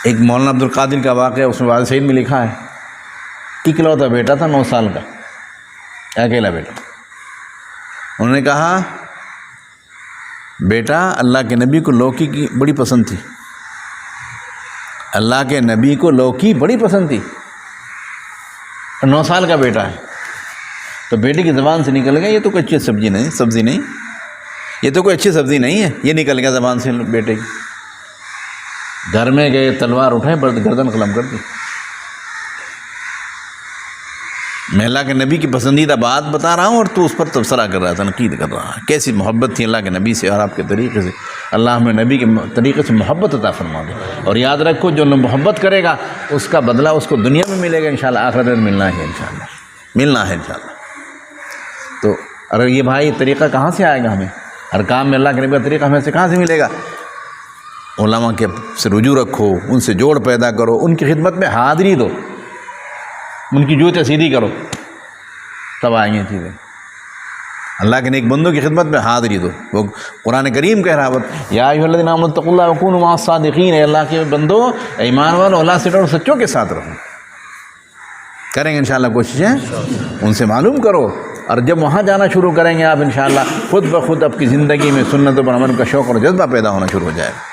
ایک مولانا عبد القادر کا واقعہ اس میں والد سعید میں لکھا ہے، اکلوتا بیٹا تھا 9 سال کا، اکیلا بیٹا. انہوں نے کہا بیٹا اللہ کے نبی کو لوکی کی بڑی پسند تھی، اللہ کے نبی کو لوکی بڑی پسند تھی، 9 سال کا بیٹا ہے. تو بیٹے کی زبان سے نکل گیا یہ تو کوئی اچھی سبزی نہیں، یہ تو کوئی اچھی سبزی نہیں ہے، یہ نکل گیا زبان سے بیٹے کی. گھر میں گئے، تلوار اٹھائے، گردن قلم کر دی. میں اللہ کے نبی کی پسندیدہ بات بتا رہا ہوں اور تو اس پر تبصرہ کر رہا ہے، تنقید کر رہا ہے. کیسی محبت تھی اللہ کے نبی سے اور آپ کے طریقے سے. اللہ ہمیں نبی کے طریقے سے محبت عطا فرما دے. اور یاد رکھو جو محبت کرے گا اس کا بدلہ اس کو دنیا میں ملے گا انشاءاللہ، آخرت میں ملنا ہے انشاءاللہ. تو اگر یہ بھائی طریقہ کہاں سے آئے گا ہمیں؟ ہر کام میں اللہ کے نبی کا طریقہ ہمیں سے کہاں سے ملے گا؟ علماء کے سے رجوع رکھو، ان سے جوڑ پیدا کرو، ان کی خدمت میں حاضری دو، ان کی جوتے سیدھی کرو، تب آئیں گے چیزیں. اللہ کے نیک بندوں کی خدمت میں حاضری دو. وہ قرآن کریم کہہ رہا ہے یا ایھا الذین آمنوا اتقوا اللہ وکونوا مع الصادقین، اے اللہ کے بندو ایمان والو اللہ سے ڈرو، سچوں کے ساتھ رہو. کریں گے انشاءاللہ کوششیں، ان سے معلوم کرو. اور جب وہاں جانا شروع کریں گے آپ انشاءاللہ خود بخود آپ کی زندگی میں سنتوں پر عمل کا شوق اور جذبہ پیدا ہونا شروع ہو جائے گا.